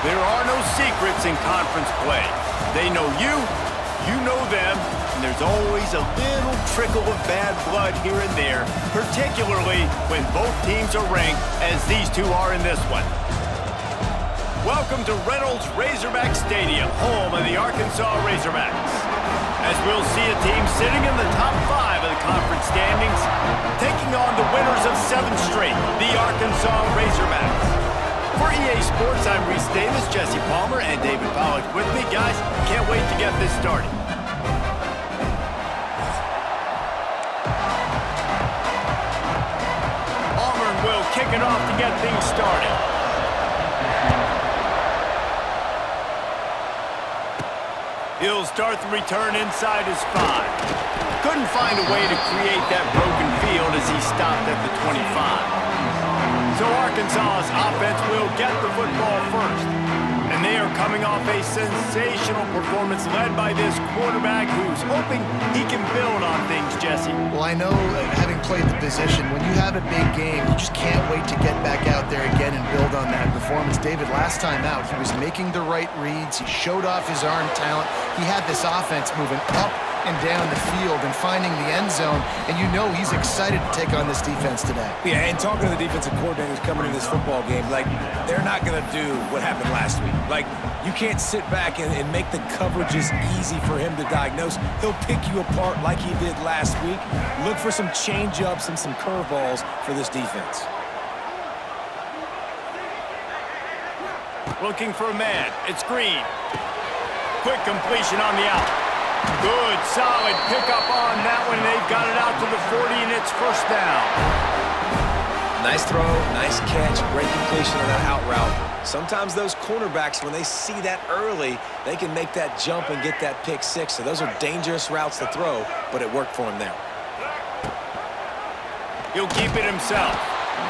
There are no secrets in conference play. They know you, you know them, and there's always a little trickle of bad blood here and there, particularly when both teams are ranked as these two are in this one. Welcome to Reynolds Razorback Stadium, home of the Arkansas Razorbacks. As we'll see a team sitting in the top 5 of the conference standings, taking on the winners of 7 straight, the Arkansas Razorbacks. For EA Sports, I'm Reese Davis, Jesse Palmer, and David Pollock with me. Guys, can't wait to get this started. Auburn will kick it off to get things started. He'll start the return inside his 5. Couldn't find a way to create that broken field as he stopped at the 25. So Arkansas's offense will get the football first. And they are coming off a sensational performance led by this quarterback who's hoping he can build on things, Jesse. Well, I know, having played the position, when you have a big game, you just can't wait to get back out there again and build on that performance. David, last time out, he was making the right reads. He showed off his arm talent. He had this offense moving up and down the field and finding the end zone, and you know he's excited to take on this defense today. Yeah, and talking to the defensive coordinators coming into this football game, like, they're not going to do what happened last week. Like, you can't sit back and make the coverages easy for him to diagnose. He'll pick you apart like he did last week. Look for some change-ups and some curveballs for this defense. Looking for a man. It's Green. Quick completion on the out. Good, solid pickup on that one. They've got it out to the 40, and it's first down. Nice throw, nice catch, great completion on that out route. Sometimes those cornerbacks, when they see that early, they can make that jump and get that pick 6. So those are dangerous routes to throw, but it worked for him there. He'll keep it himself.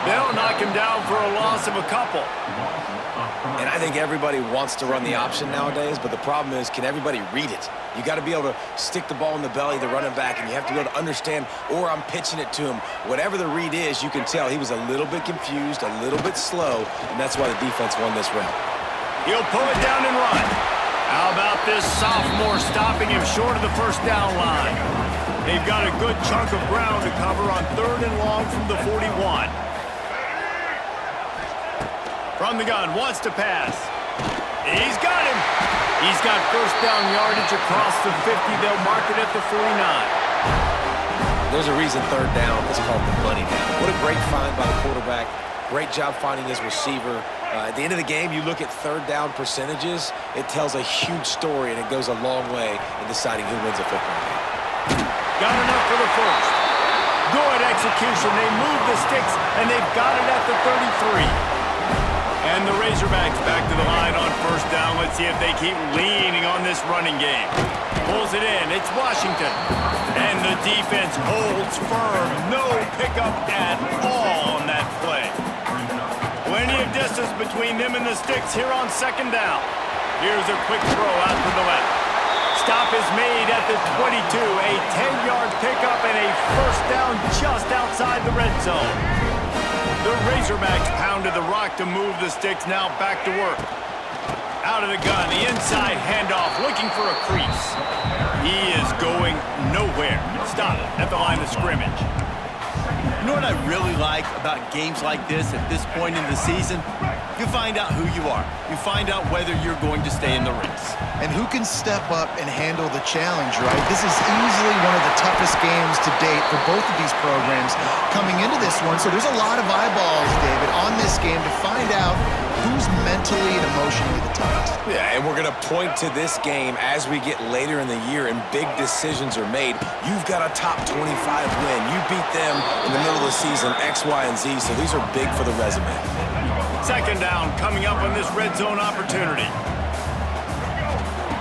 They'll knock him down for a loss of a couple. And I think everybody wants to run the option nowadays, but the problem is, can everybody read it? You got to be able to stick the ball in the belly of the running back, and you have to be able to understand, or I'm pitching it to him. Whatever the read is, you can tell he was a little bit confused, a little bit slow, and that's why the defense won this round. He'll pull it down and run. How about this sophomore stopping him short of the first down line? They've got a good chunk of ground to cover on 3rd and long from the 41. From the gun, wants to pass. He's got him. He's got first down yardage across the 50. They'll mark it at the 49. There's a reason 3rd down is called the money down. What a great find by the quarterback. Great job finding his receiver. At the end of the game, you look at 3rd down percentages. It tells a huge story, and it goes a long way in deciding who wins a football game. Got enough for the first. Good execution. They move the sticks, and they've got it at the 33. And the Razorbacks back to the line on first down. Let's see if they keep leaning on this running game. Pulls it in. It's Washington. And the defense holds firm. No pickup at all on that play. Plenty of distance between them and the sticks here on 2nd down. Here's a quick throw out to the left. Stop is made at the 22. A 10-yard pickup and a first down just outside the red zone. The Razorbacks pounded the rock to move the sticks. Now back to work. Out of the gun, the inside handoff, looking for a crease. He is going nowhere. Stop at the line of scrimmage. You know what I really like about games like this at this point in the season? You find out who you are. You find out whether you're going to stay in the race. And who can step up and handle the challenge, right? This is easily one of the toughest games to date for both of these programs coming into this one. So there's a lot of eyeballs, David, on this game to find out who's mentally and emotionally the toughest. Yeah, and we're going to point to this game as we get later in the year and big decisions are made. You've got a top 25 win. You beat them in the middle of the season, X, Y, and Z, so these are big for the resume. 2nd down coming up on this red zone opportunity.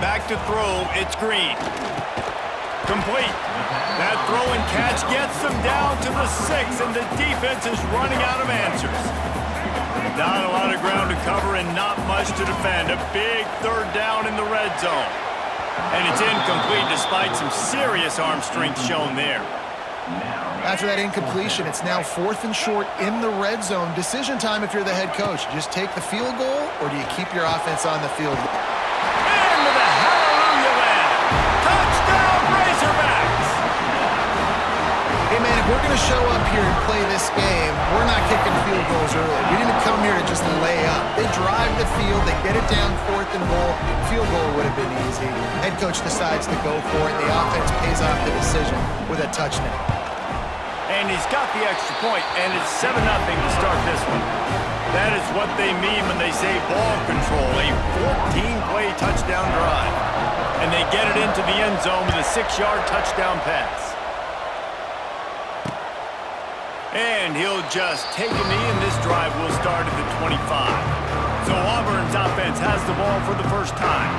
Back to throw, it's Green. Complete. That throw and catch gets them down to the 6, and the defense is running out of answers. Not a lot of ground to cover and not much to defend. A big 3rd down in the red zone. And it's incomplete despite some serious arm strength shown there. After that incompletion, it's now 4th and short in the red zone. Decision time if you're the head coach. Just take the field goal, or do you keep your offense on the field? Into the hallelujah land. Touchdown, Razorbacks! Hey, man, if we're going to show up here and play this game, we're not kicking field goals early. We didn't come here to just lay up. They drive the field. They get it down 4th and goal. Field goal would have been easy. Head coach decides to go for it. The offense pays off the decision with a touchdown. And he's got the extra point, and it's 7-0 to start this one. That is what they mean when they say ball control, a 14-play touchdown drive. And they get it into the end zone with a 6-yard touchdown pass. And he'll just take a knee, and this drive will start at the 25. So Auburn's offense has the ball for the first time.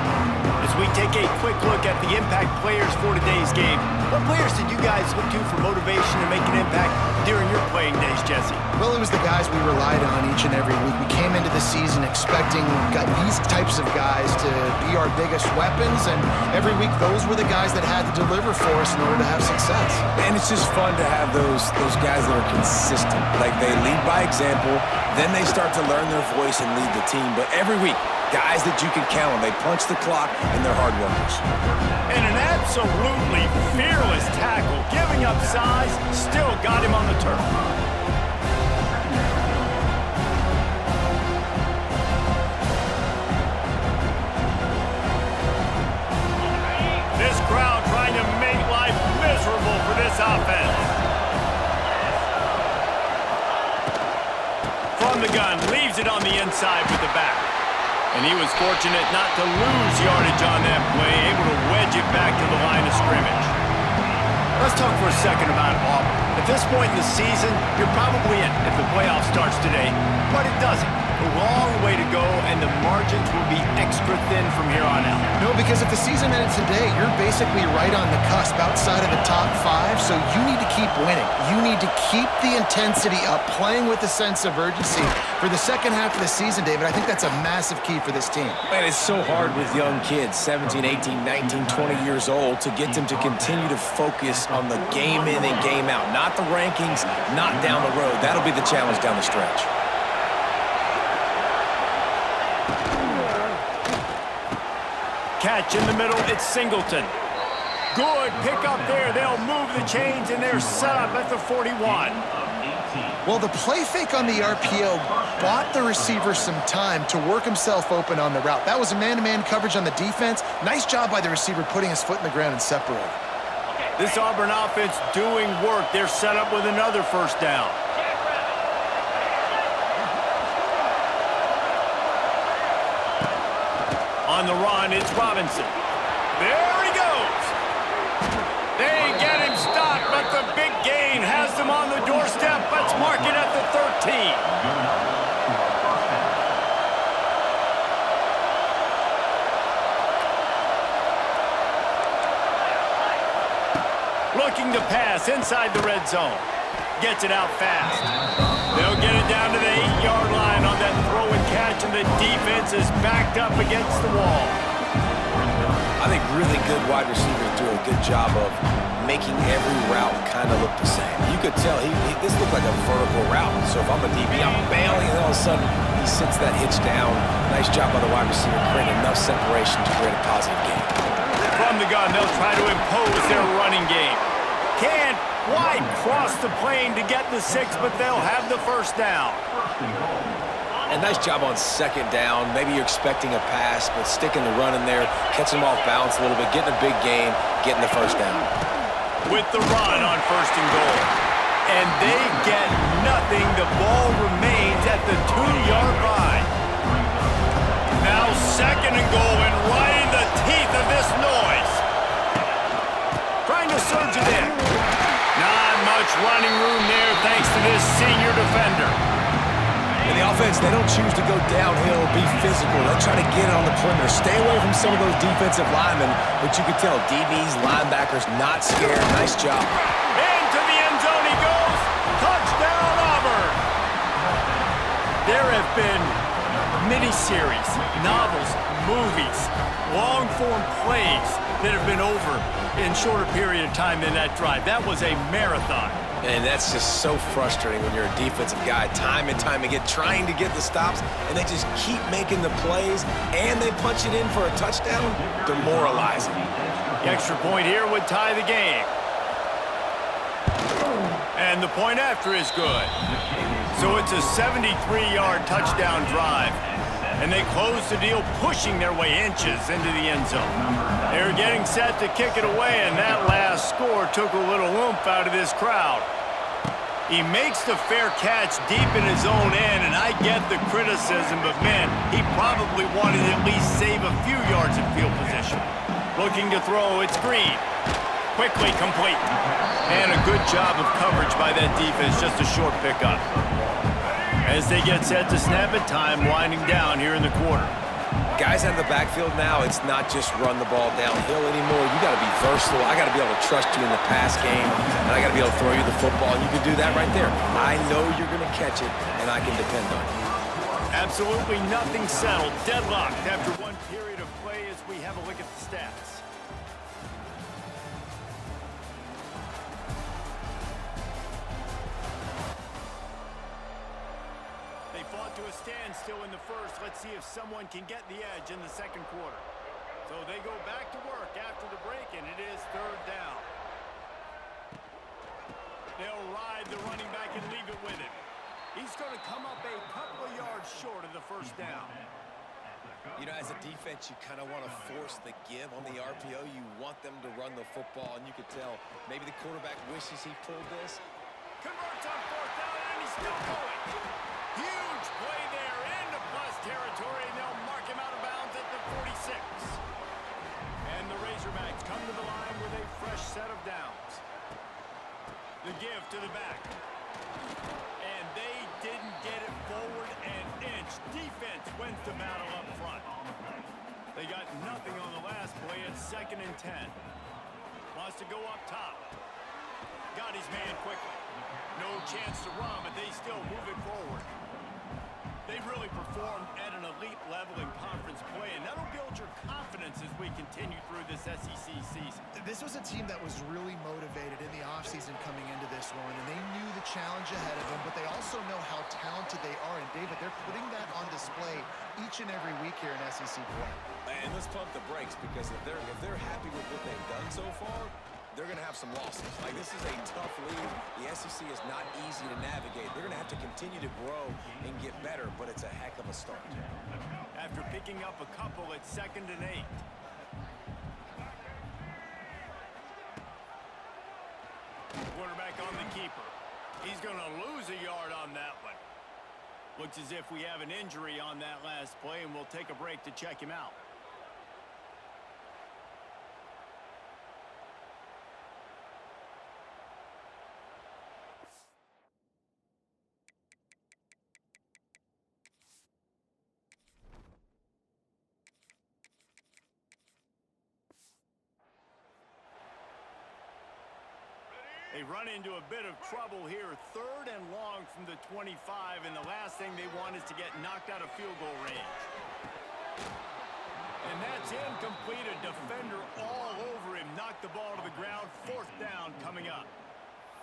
As we take a quick look at the impact players for today's game, what players did you guys look to for motivation to make an impact during your playing days, Jesse? Well, it was the guys we relied on each and every week. We came into the season expecting these types of guys to be our biggest weapons, and every week those were the guys that had to deliver for us in order to have success. And it's just fun to have those guys that are consistent. Like, they lead by example, then they start to learn their voice and lead the team. But every week, guys that you can count on. They punch the clock, and they're hard workers. And an absolutely fearless tackle, giving up size, still got him on the turf. This crowd trying to make life miserable for this offense. From the gun, leaves it on the inside with the back. And he was fortunate not to lose yardage on that play, able to wedge it back to the line of scrimmage. Let's talk for a second about Auburn. At this point in the season, you're probably in if the playoff starts today, but it doesn't. A long way to go, and the margins will be extra thin from here on out. No, because if the season ended today, you're basically right on the cusp outside of the top 5, so you need to keep winning. You need to keep the intensity up, playing with a sense of urgency. For the second half of the season, David, I think that's a massive key for this team. Man, it's so hard with young kids, 17, 18, 19, 20 years old, to get them to continue to focus on the game in and game out. Not the rankings, not down the road. That'll be the challenge down the stretch. Catch in the middle, it's Singleton. Good pick up there. They'll move the chains, and they're set up at the 41. Well, the play fake on the RPO bought the receiver some time to work himself open on the route. That was a man-to-man coverage on the defense. Nice job by the receiver putting his foot in the ground and separating. This Auburn offense doing work. They're set up with another first down. On the run, it's Robinson. There he goes. They get him stopped, but the big gain has them on the doorstep. Let's mark it at the 13. Looking to pass inside the red zone. Gets it out fast. They'll get it down to the 8-yard line on that throw and catch, and the defense is backed up against the wall. I think really good wide receivers do a good job of making every route kind of look the same. You could tell this looked like a vertical route. So if I'm a DB, I'm bailing, and all of a sudden he sits that hitch down. Nice job by the wide receiver, creating enough separation to create a positive game. From the gun, they'll try to impose their running game. Can't quite cross the plane to get the 6, but they'll have the first down. And nice job on second down. Maybe you're expecting a pass, but sticking the run in there, catching them off balance a little bit, getting a big gain, getting the first down. With the run on first and goal. And they get nothing. The ball remains at the 2-yard line. Now second and goal, and right in the teeth of this noise. Trying to surge it in. Not much running room there thanks to this senior defender. And the offense, they don't choose to go downhill, be physical. They try to get it on the perimeter. Stay away from some of those defensive linemen, but you can tell DBs, linebackers, not scared. Nice job. Into the end zone he goes. Touchdown, Auburn. There have been miniseries, novels, movies, long-form plays that have been over in shorter period of time than that drive. That was a marathon. And that's just so frustrating when you're a defensive guy, time and time again, trying to get the stops, and they just keep making the plays, and they punch it in for a touchdown. Demoralizing. The extra point here would tie the game. And the point after is good. So it's a 73-yard touchdown drive. And they close the deal, pushing their way inches into the end zone. They're getting set to kick it away, and that last score took a little oomph out of this crowd. He makes the fair catch deep in his own end, and I get the criticism, but man, he probably wanted to at least save a few yards in field position. Looking to throw, it's Green. Quickly complete. And a good job of coverage by that defense, just a short pickup. As they get set to snap it, time winding down here in the quarter. Guys out of the backfield now, it's not just run the ball downhill anymore. You got to be versatile. I got to be able to trust you in the pass game, and I got to be able to throw you the football, and you can do that right there. I know you're going to catch it, and I can depend on you. Absolutely nothing settled. Deadlocked after one period of play as we have a look at the stats. To a standstill in the first. Let's see if someone can get the edge in the second quarter. So they go back to work after the break, and it is third down. They'll ride the running back and leave it with him. He's going to come up a couple of yards short of the first down. You know, as a defense, you kind of want to force the give on the RPO. You want them to run the football, and you could tell maybe the quarterback wishes he pulled this. Converts on fourth down, and he's still going. Huge play there into plus territory, and they'll mark him out of bounds at the 46. And the Razorbacks come to the line with a fresh set of downs. The give to the back. And they didn't get it forward an inch. Defense wins the battle up front. They got nothing on the last play. It's 2nd and 10. Wants to go up top. Got his man quickly. No chance to run, but they still move it forward. They've really performed at an elite level in conference play, and that'll build your confidence as we continue through this SEC season. This was a team that was really motivated in the offseason coming into this one, and they knew the challenge ahead of them, but they also know how talented they are. And, David, they're putting that on display each and every week here in SEC play. And let's pump the brakes, because if they're happy with what they've done so far, they're going to have some losses. Like, this is a tough league. The SEC is not easy to navigate. They're going to have to continue to grow and get better, but it's a heck of a start. After picking up a couple, it's 2nd and 8. Quarterback on the keeper. He's going to lose a yard on that one. Looks as if we have an injury on that last play, and we'll take a break to check him out. They run into a bit of trouble here. 3rd and long from the 25, and the last thing they want is to get knocked out of field goal range. And that's incomplete. A defender all over him. Knocked the ball to the ground. 4th down coming up.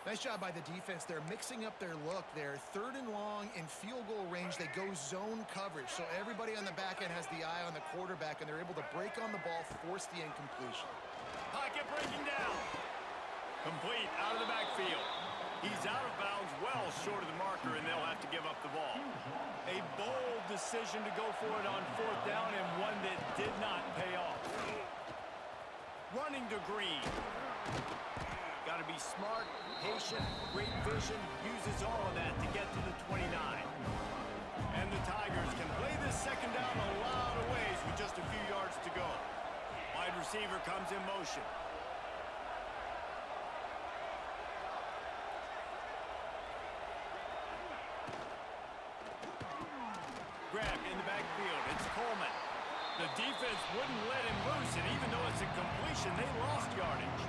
Nice job by the defense. They're mixing up their look there. 3rd and long in field goal range. They go zone coverage. So everybody on the back end has the eye on the quarterback, and they're able to break on the ball, force the incompletion. Pocket breaking down. Complete out of the backfield. He's out of bounds well short of the marker, and they'll have to give up the ball. A bold decision to go for it on 4th down, and one that did not pay off. Running to Green. Got to be smart, patient, great vision, uses all of that to get to the 29. And the Tigers can play this 2nd down a lot of ways with just a few yards to go. Wide receiver comes in motion. Grabbed in the backfield. It's Coleman. The defense wouldn't let him loose, and even though it's a completion, they lost yardage.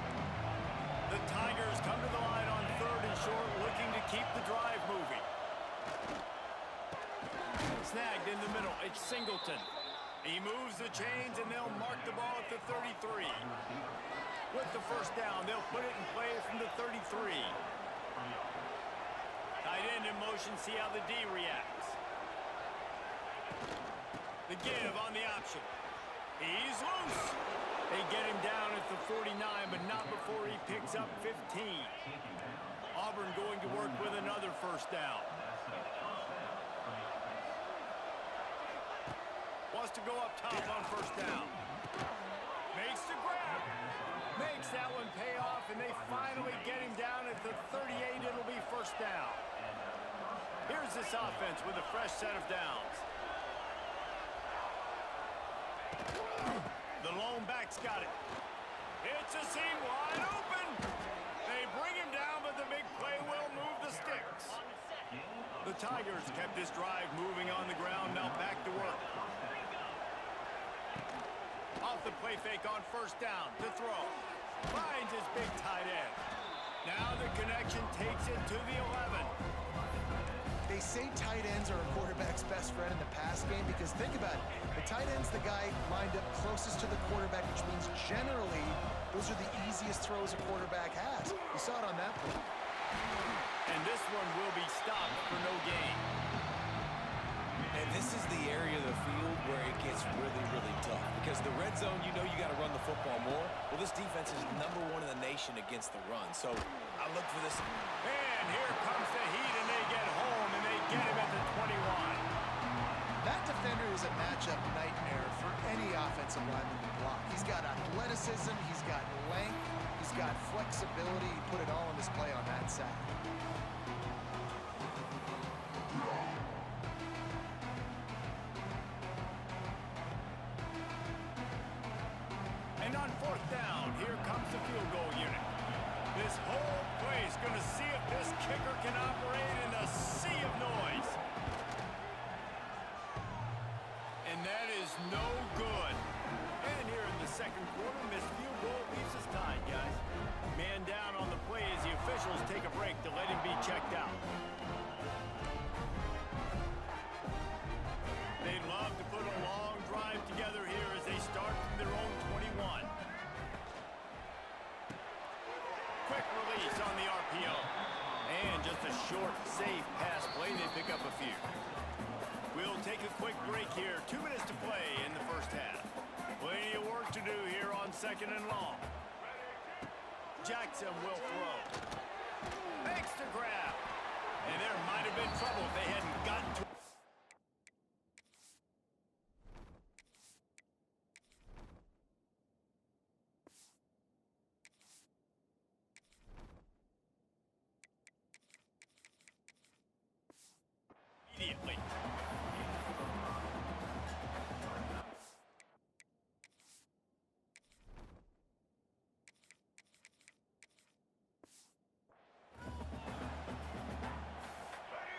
The Tigers come to the line on 3rd and short, looking to keep the drive moving. Snagged in the middle. It's Singleton. He moves the chains, and they'll mark the ball at the 33. With the 1st down, they'll put it in play from the 33. Tight end in motion, see how the D reacts. The give on the option. He's loose. They get him down at the 49, but not before he picks up 15. Auburn going to work with another first down. Wants to go up top on first down. Makes the grab. Makes that one pay off, and they finally get him down at the 38. It'll be first down. Here's this offense with a fresh set of downs. The lone back's got it. It's a seam wide open. They bring him down, but the big play will move the sticks. The Tigers kept this drive moving on the ground. Now back to work. Off the play fake on first down to throw. Finds his big tight end. Now the connection takes it to the 11. They say tight ends are a quarterback's best friend in the pass game because think about it. The tight end's the guy lined up closest to the quarterback, which means generally those are the easiest throws a quarterback has. You saw it on that play. And this one will be stopped for no gain. And this is the area of the field where it gets really, really tough. Because the red zone, you know you got to run the football more. Well, this defense is #1 in the nation against the run. So I look for this. And here comes the heat, and they get home, and they get him at the 21. That defender is a matchup nightmare for any offensive lineman to block. He's got athleticism, he's got length, he's got flexibility. He put it all on display on that sack. And on fourth down, here comes the field goal unit. This whole place going to see if this kicker can operate in a sea of noise. And that is no good. And here in the second quarter, missed field goal leaves us tied, guys. Man down on the play as the officials take a break to let him be checked out. They'd love to put a long drive together here as they start from their own 21. Quick release on the RPO. And just a short, safe pass play. They pick up a few. We'll take a quick break here. 2 minutes to play in the first half. Plenty of work to do here on second and long. Jackson will throw. Makes the grab. And there might have been trouble if they hadn't gotten to immediately.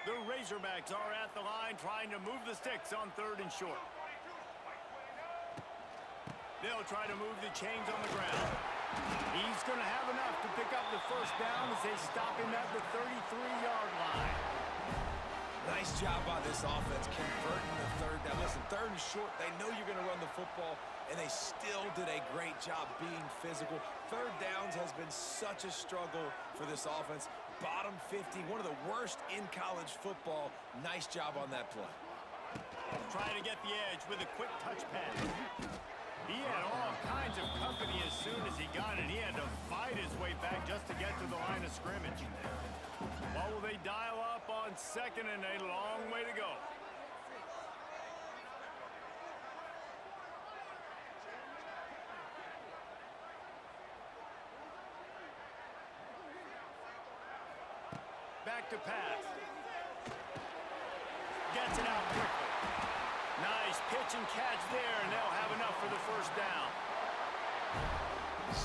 The Razorbacks are at the line trying to move the sticks on 3rd and short. They'll try to move the chains on the ground. He's going to have enough to pick up the first down as they stop him at the 33-yard line. Nice job by this offense converting the 3rd down. Listen, 3rd and short, they know you're going to run the football, and they still did a great job being physical. 3rd downs has been such a struggle for this offense. Bottom 50, one of the worst in college football. Nice job on that play. Trying to get the edge with a quick touch pass. He had all kinds of company as soon as he got it. He had to fight his way back just to get to the line of scrimmage. What will they dial up on 2nd and a long way to go? Back to pass. Gets it out quickly. Nice pitch and catch there, and they'll have enough for the first down.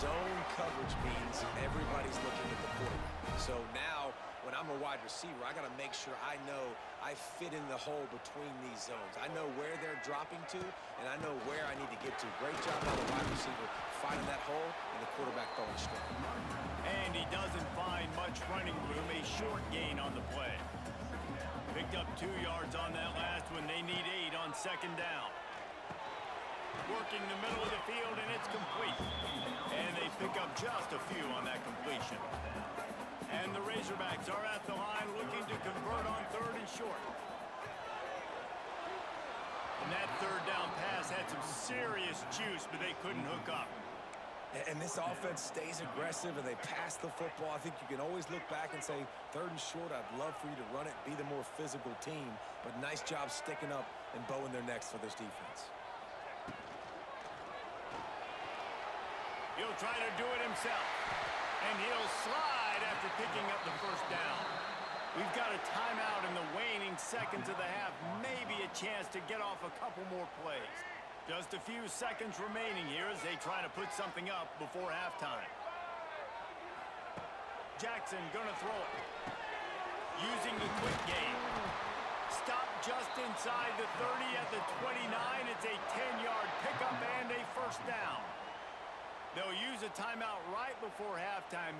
Zone coverage means everybody's looking at the quarterback. So now, when I'm a wide receiver, I got to make sure I know I fit in the hole between these zones. I know where they're dropping to, and I know where I need to get to. Great job by the wide receiver finding that hole, and the quarterback throwing straight. And he doesn't find much running room, a short gain on the play. Picked up 2 yards on that last one. They need 8 on 2nd down. Working the middle of the field, and it's complete. And they pick up just a few on that completion. And the Razorbacks are at the line looking to convert on 3rd and short. And that 3rd down pass had some serious juice, but they couldn't hook up. And this offense stays aggressive and they pass the football. I think you can always look back and say, 3rd and short, I'd love for you to run it, be the more physical team. But nice job sticking up and bowing their necks for this defense. He'll try to do it himself. And he'll slide after picking up the 1st down. We've got a timeout in the waning seconds of the half. Maybe a chance to get off a couple more plays. Just a few seconds remaining here as they try to put something up before halftime. Jackson gonna throw it. Using the quick game. Stop just inside the 30 at the 29. It's a 10-yard pickup and a 1st down. They'll use a timeout right before halftime.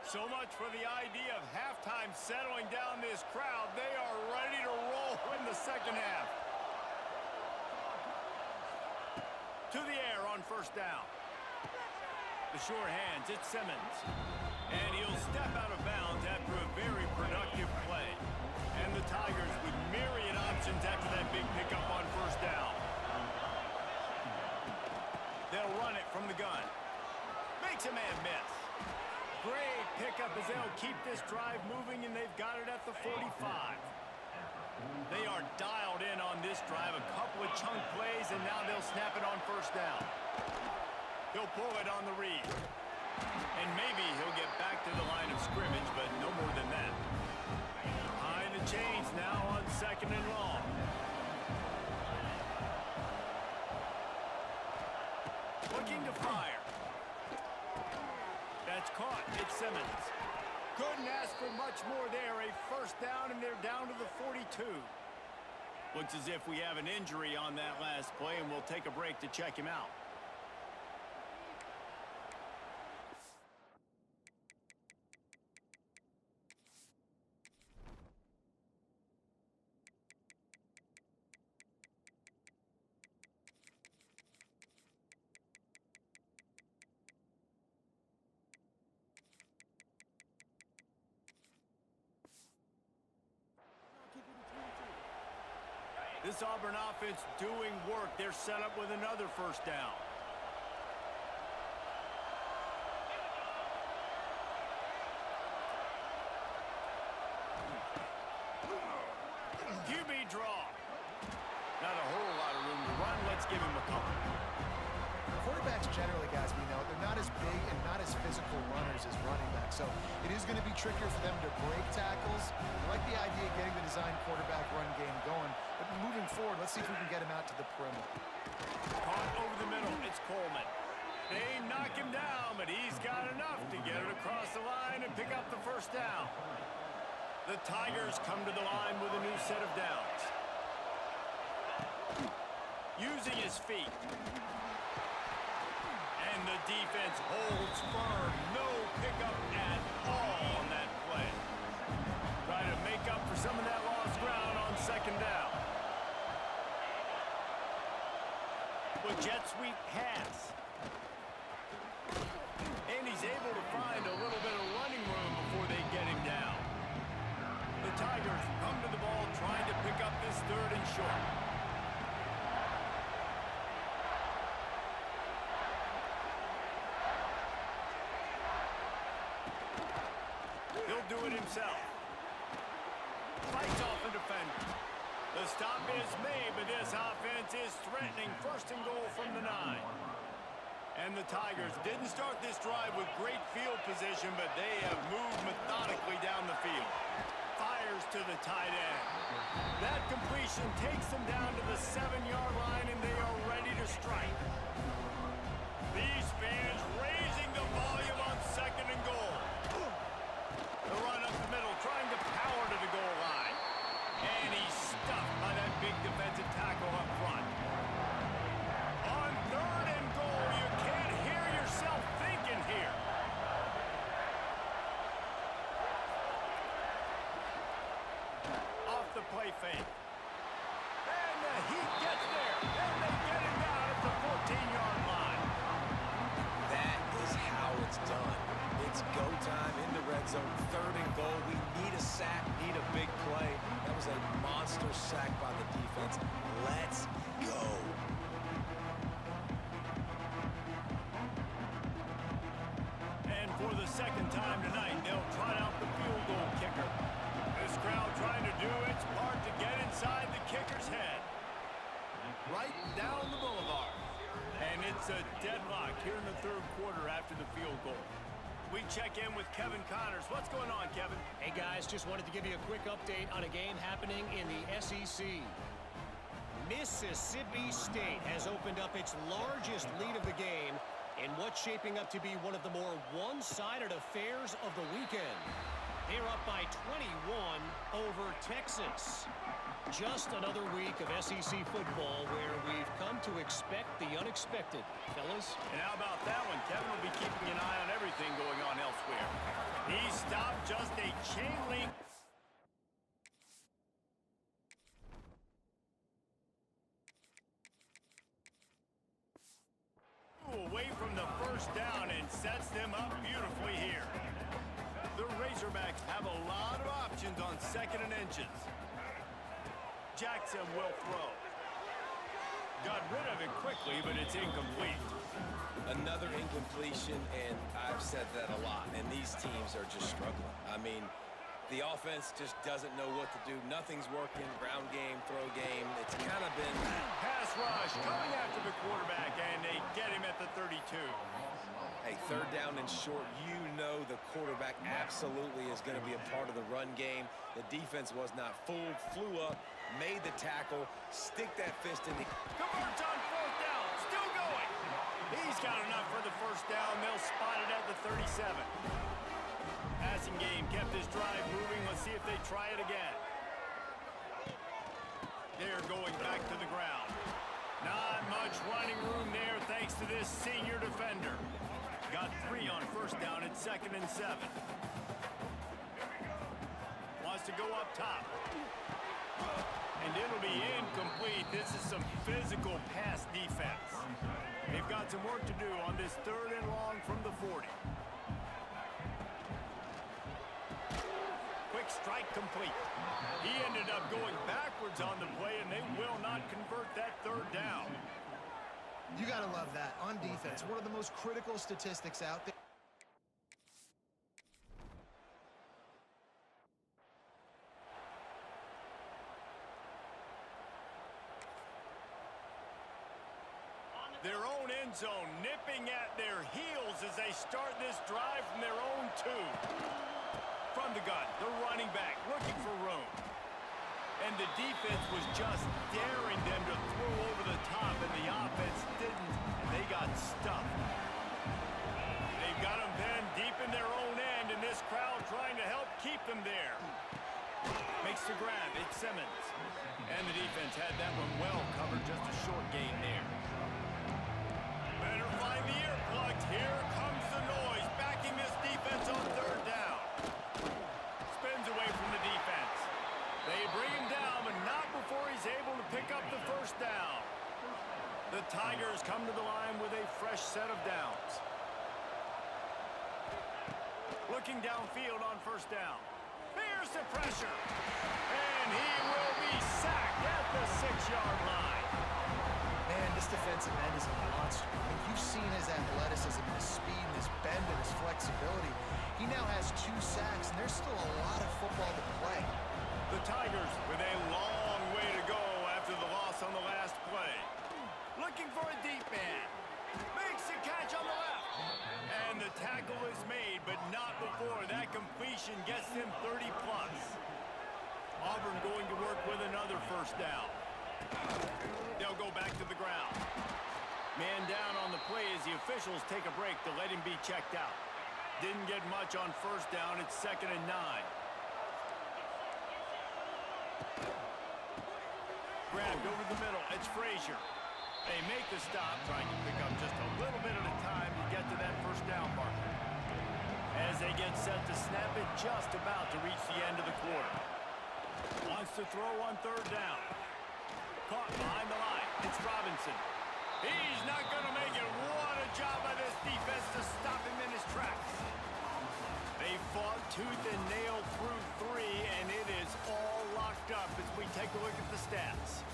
So much for the idea of halftime settling down this crowd. They are ready to roll in the 2nd half. To the air on 1st down. The sure hands, it's Simmons. And he'll step out of bounds after a very productive play. And the Tigers with myriad options after that big pickup on 1st down. They'll run it from the gun. Makes a man miss. Great pickup as they'll keep this drive moving, and they've got it at the 45. They are dialed in on this drive. A couple of chunk plays, and now they'll snap it on 1st down. He'll pull it on the read. And maybe he'll get back to the line of scrimmage, but no more than that. Behind the chains now on 2nd and long. Looking to fire. That's caught. It's Simmons. Couldn't ask for much more there. A 1st down, and they're down to the 42. Looks as if we have an injury on that last play, and we'll take a break to check him out. This Auburn offense doing work. They're set up with another 1st down. QB draw. Not a whole lot of room to run. Let's give him a couple. Quarterbacks generally, guys, we know, they're not as big and not as physical runners as running backs. So it is going to be trickier for them to break tackles. I like the idea of getting the design quarterback run game going. But moving forward, let's see if we can get him out to the perimeter. Caught over the middle. It's Coleman. They knock him down, but he's got enough to get it across the line and pick up the 1st down. The Tigers come to the line with a new set of downs. Using his feet. And the defense holds firm. No pickup at all on that play. Try to make up for some of that lost ground on 2nd down. With jet sweep pass. And he's able to find a little bit of running room before they get him down. The Tigers come to the ball trying to pick up this 3rd and short. He'll do it himself. Fights off a defender. The stop is made, but this offense is threatening 1st and goal from the 9. And the Tigers didn't start this drive with great field position, but they have moved methodically down the field. Fires to the tight end. That completion takes them down to the 7-yard line, and they are ready to strike. These fans raising the volume on 2nd and goal. The run up the middle, trying to power to the goal line. And he's stuffed by that big defensive tackle up front. On 3rd and goal, you can't hear yourself thinking here. second time tonight they'll trot out the field goal kicker. This crowd trying to do its part to get inside the kicker's head. Right down the boulevard. And it's a deadlock here in the third quarter after the field goal. We check in with Kevin Connors. What's going on, Kevin? Hey, guys, just wanted to give you a quick update on a game happening in the SEC. Mississippi State has opened up its largest lead of the game in what's shaping up to be one of the more one-sided affairs of the weekend. They're up by 21 over Texas. Just another week of SEC football where we've come to expect the unexpected, fellas. And how about that one? Kevin will be keeping an eye on everything going on elsewhere. He stopped just a chain link. Away from the first down and sets them up beautifully here. The Razorbacks have a lot of options on 2nd and inches. Jackson will throw. Got rid of it quickly, but it's incomplete. Another incompletion, and I've said that a lot, and these teams are just struggling. I mean, the offense just doesn't know what to do. Nothing's working. Ground game, throw game. It's kind of been... Pass rush coming after the quarterback, and they get him at the 32. Hey, third down and short, you know the quarterback absolutely is going to be a part of the run game. The defense was not fooled, flew up, made the tackle, stick that fist in the... Converts on 4th down, still going. He's got enough for the first down. They'll spot it at the 37. Passing game kept his drive moving. Let's see if they try it again. They're going back to the ground. Not much running room there thanks to this senior defender. Got 3 on first down at 2nd and 7. Wants to go up top. And it'll be incomplete. This is some physical pass defense. They've got some work to do on this 3rd and long from the 40. Quick strike complete. He ended up going backwards on the play, and they will not convert that 3rd down. You got to love that. On defense, one of the most critical statistics out there. Their own end zone nipping at their heels as they start this drive from their own 2. From the gun, the running back looking for room. And the defense was just daring them to throw over the top, and the offense didn't, and they got stuffed. They've got them pinned deep in their own end, and this crowd trying to help keep them there. Makes the grab, it's Simmons. And the defense had that one well covered, just a short gain there. Better find the earplugs. Here comes the noise, backing this defense on 3rd down. Spins away from the defense. They bring him down, but not before he's able to pick up the first down. The Tigers come to the line with a fresh set of downs. Looking downfield on first down. Here's the pressure. And he will be sacked at the 6-yard line. Man, this defensive end is a monster. I mean, you've seen his athleticism, his speed, and his bend, and his flexibility. He now has 2 sacks, and there's still a lot of football to play. The Tigers with a long way to go after the loss on the last play. Looking for a deep man. Makes the catch on the left. And the tackle is made, but not before that completion gets them 30-plus. Auburn going to work with another first down. They'll go back to the ground. Man down on the play as the officials take a break to let him be checked out. Didn't get much on first down. It's 2nd and 9. Grabbed over the middle. It's Frazier. They make the stop, trying to pick up just a little bit at a time to get to that first down marker. As they get set to snap it, just about to reach the end of the quarter. Wants to throw on 3rd down. Caught behind the line. It's Robinson. He's not going to make it. What a job by this defense to stop him in his tracks. They fought tooth and nail through 3, and it is all locked up as we take a look at the stats.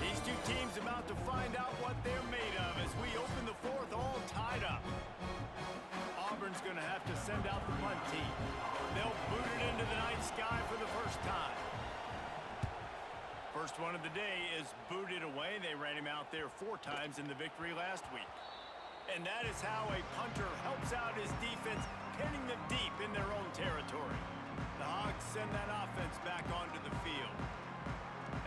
These two teams about to find out what they to send out the punt team. They'll boot it into the night sky for the first time. First one of the day is booted away. They ran him out there 4 times in the victory last week. And that is how a punter helps out his defense, pinning them deep in their own territory. The Hogs send that offense back onto the field.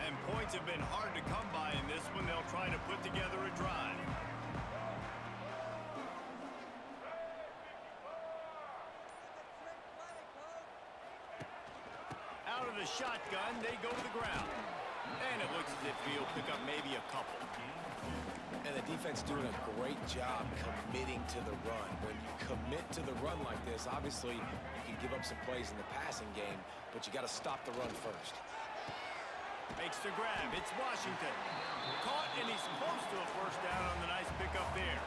And points have been hard to come by in this one. They'll try to put together a drive. Out of the shotgun, they go to the ground. And it looks as if he'll pick up maybe a couple. And the defense doing a great job committing to the run. When you commit to the run like this, obviously you can give up some plays in the passing game, but you got to stop the run first. Makes the grab. It's Washington. Caught, and he's close to a first down on the nice pickup there.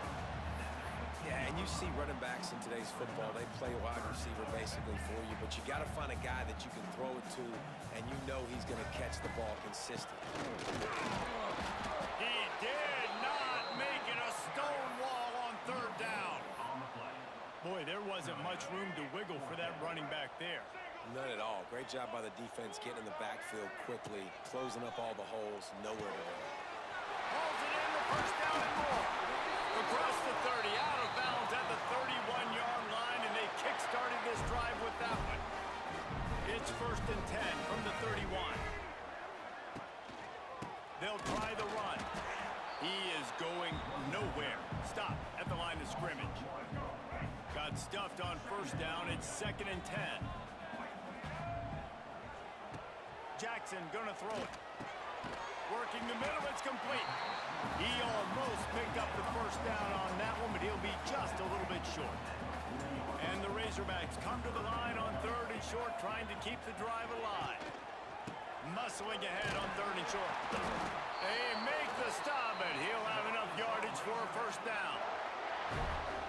Yeah, and you see running backs in today's football, they play wide receiver basically for you, but you got to find a guy that you can throw it to, and you know he's going to catch the ball consistently. He did not make it a stone wall on 3rd down. Boy, there wasn't much room to wiggle for that running back there. None at all. Great job by the defense getting in the backfield quickly, closing up all the holes, nowhere to run. Holds it in, the first down and more. Across the 30, out of bounds at the 31-yard line, and they kick-started this drive with that one. It's 1st and 10 from the 31. They'll try the run. He is going nowhere. Stop at the line of scrimmage. Got stuffed on 1st down. It's 2nd and 10. Jackson gonna throw it. Working the middle, it's complete. He almost picked up the first down on that one, but he'll be just a little bit short. And the Razorbacks come to the line on 3rd and short, trying to keep the drive alive. Muscling ahead on 3rd and short. They make the stop, and he'll have enough yardage for a first down.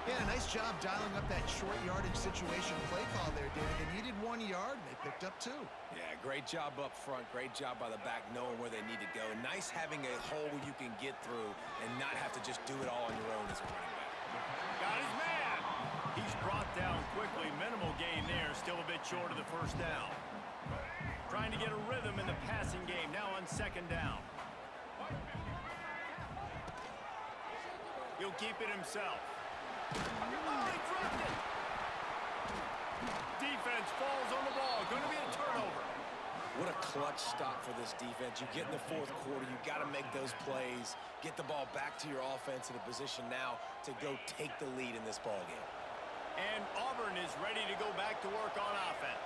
Yeah, nice job dialing up that short yardage situation play call there, David. They needed 1 yard, and they picked up 2. Yeah, great job up front. Great job by the back knowing where they need to go. Nice having a hole you can get through and not have to just do it all on your own as a running back. Got his man. He's brought down quickly. Minimal gain there. Still a bit short of the first down. Trying to get a rhythm in the passing game. Now on 2nd down. He'll keep it himself. Oh, he dropped it! Defense falls on the ball. Going to be a turnover. What a clutch stop for this defense. You get in the 4th quarter, you got to make those plays, get the ball back to your offense in a position now to go take the lead in this ball game. And Auburn is ready to go back to work on offense.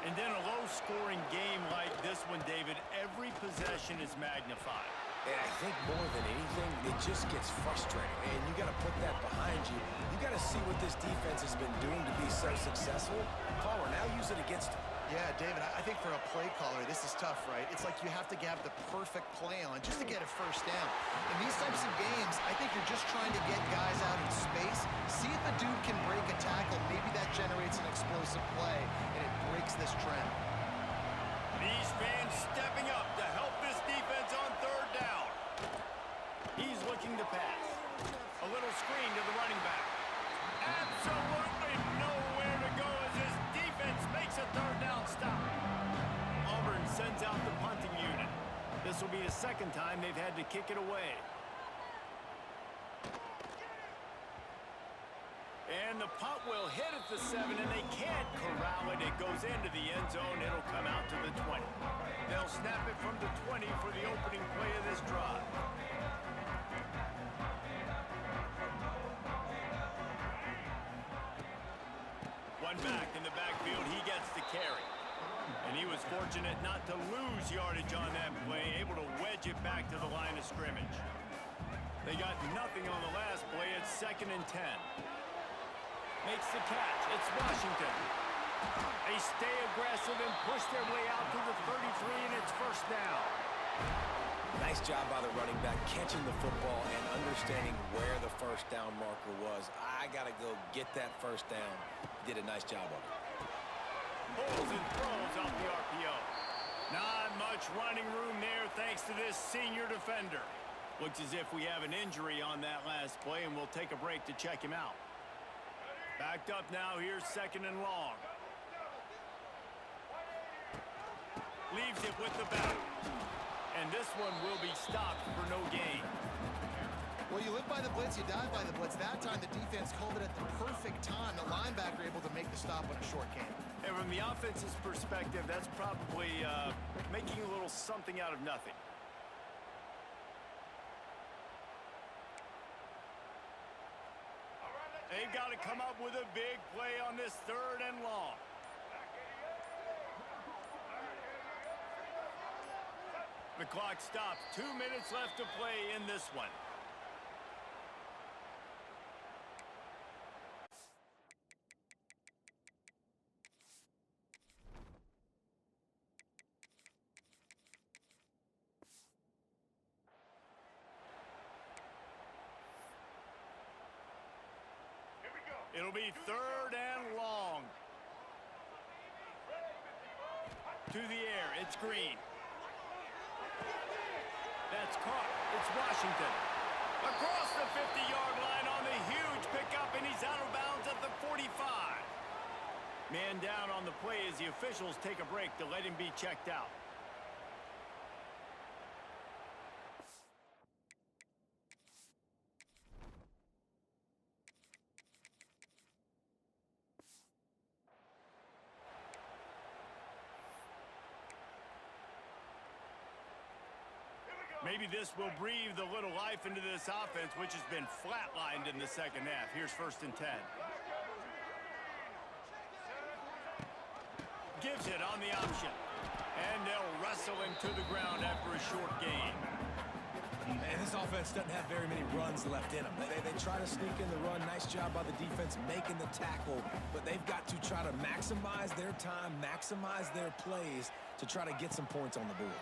And then a low-scoring game like this one, David, every possession is magnified. And I think more than anything, it just gets frustrating. And you got to put that behind you. You got to see what this defense has been doing to be so successful. Caller, now use it against them. Yeah, David, I think for a play caller, this is tough, right? It's like you have to have the perfect play on just to get a first down. In these types of games, I think you're just trying to get guys out in space, see if the dude can break a tackle. Maybe that generates an explosive play, and it breaks this trend. These fans stepping up to help this defense on 3rd down. He's looking to pass. A little screen to the running back. Absolutely nowhere to go as his defense makes a 3rd down stop. Auburn sends out the punting unit. This will be the 2nd time they've had to kick it away. And the punt will hit at the 7, and they can't corral it. It goes into the end zone. It'll come out to the 20. They'll snap it from the 20 for the opening play of this drive. One back in the backfield. He gets the carry. And he was fortunate not to lose yardage on that play, able to wedge it back to the line of scrimmage. They got nothing on the last play. It's 2nd and 10. Makes the catch. It's Washington. They stay aggressive and push their way out to the 33, and it's 1st down. Nice job by the running back catching the football and understanding where the first down marker was. I got to go get that first down. He did a nice job of it. Pulls and throws off the RPO. Not much running room there thanks to this senior defender. Looks as if we have an injury on that last play, and we'll take a break to check him out. Backed up now, here's 2nd and long. Leaves it with the back. And this one will be stopped for no gain. Well, you live by the blitz, you die by the blitz. That time, the defense called it at the perfect time. The linebacker able to make the stop on a short game. And from the offense's perspective, that's probably making a little something out of nothing. They've got to come up with a big play on this 3rd and long. The clock stops. 2 minutes left to play in this one. It'll be 3rd and long. To the air, it's Green. That's caught. It's Washington. Across the 50-yard line on the huge pickup, and he's out of bounds at the 45. Man down on the play as the officials take a break to let him be checked out. Maybe this will breathe a little life into this offense, which has been flatlined in the 2nd half. Here's 1st and 10. Gives it on the option. And they'll wrestle him to the ground after a short gain. And this offense doesn't have very many runs left in them. They try to sneak in the run. Nice job by the defense making the tackle. But they've got to try to maximize their time, maximize their plays to try to get some points on the board.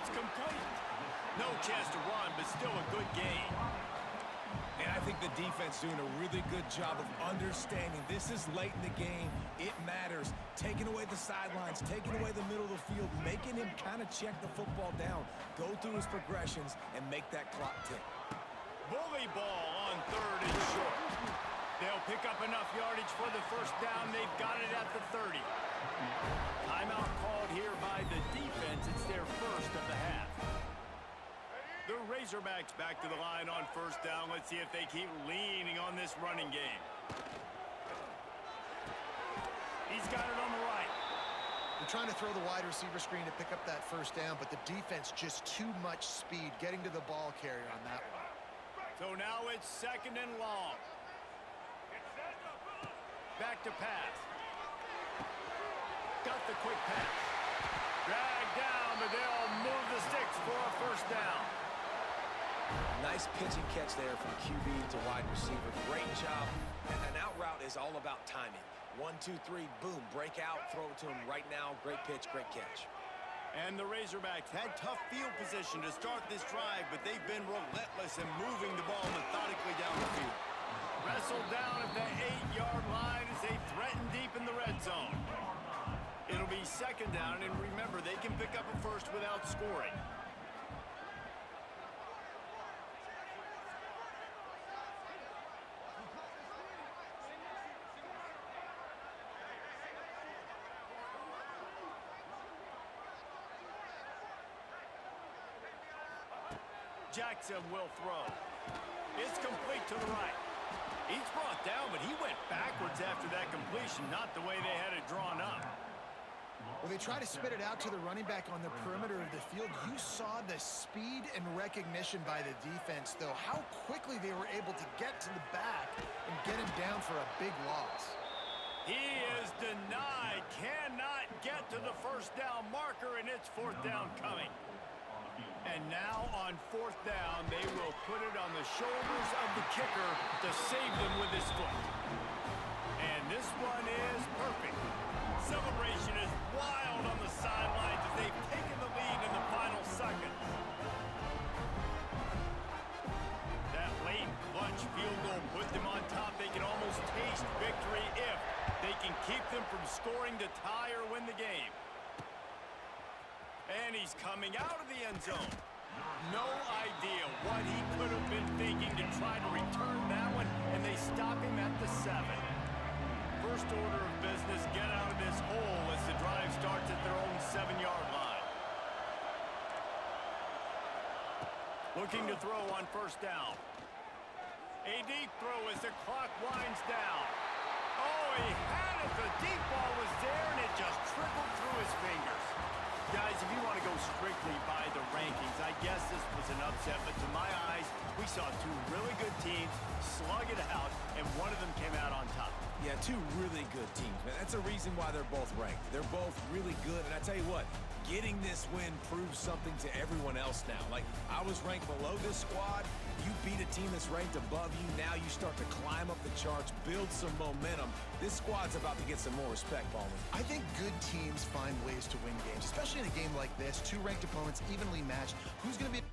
It's complete. No chance to run, but still a good game. And I think the defense doing a really good job of understanding this is late in the game. It matters. Taking away the sidelines, taking away the middle of the field, making him kind of check the football down, go through his progressions, and make that clock tick. Bully ball on 3rd and short. They'll pick up enough yardage for the 1st down. They've got it at the 30. Timeout called here by the defense. It's their 1st of the half. The Razorbacks back to the line on 1st down. Let's see if they keep leaning on this running game. He's got it on the right. They're trying to throw the wide receiver screen to pick up that 1st down, but the defense just too much speed getting to the ball carrier on that one. So now it's 2nd and long. Back to pass. Got the quick pass. Dragged down, but they'll move the sticks for a 1st down. Nice pitch and catch there from QB to wide receiver. Great job. And an out route is all about timing. 1, 2, 3, boom, break out, throw it to him right now. Great pitch, great catch. And the Razorbacks had tough field position to start this drive, but they've been relentless in moving the ball methodically down the field. Wrestled down at the 8-yard line as they threaten deep in the red zone. It'll be 2nd down, and remember, they can pick up a 1st without scoring. Jackson will throw. It's complete to the right. He's brought down, but he went backwards after that completion, not the way they had it drawn up. Well, they try to spit it out to the running back on the perimeter of the field. You saw the speed and recognition by the defense, though, how quickly they were able to get to the back and get him down for a big loss. He is denied, cannot get to the 1st down marker, and it's 4th down coming. And now on 4th down, they will put it on the shoulders of the kicker to save them with his foot. And this one is perfect. Celebration is wild on the sidelines as they've taken the lead in the final seconds. That late clutch field goal put them on top. They can almost taste victory if they can keep them from scoring to tie or win the game. And he's coming out of the end zone. No idea what he could have been thinking to try to return that one, and they stop him at the 7. First order of business, get out of this hole as the drive starts at their own 7-yard line. Looking to throw on first down. A deep throw as the clock winds down. Oh, he had it. The deep ball was there, and it just trickled through his fingers. Guys, if you want to go strictly by the rankings, I guess this was an upset, but to my eyes, we saw two really good teams slug it out, and one of them came out on top. Yeah, two really good teams, man. That's a reason why they're both ranked. They're both really good, and I tell you what, getting this win proves something to everyone else now. Like, I was ranked below this squad. You beat a team that's ranked above you. Now you start to climb up the charts, build some momentum. This squad's about to get some more respect, Ballman. I think good teams find ways to win games, especially in a game like this. Two ranked opponents evenly matched. Who's going to be...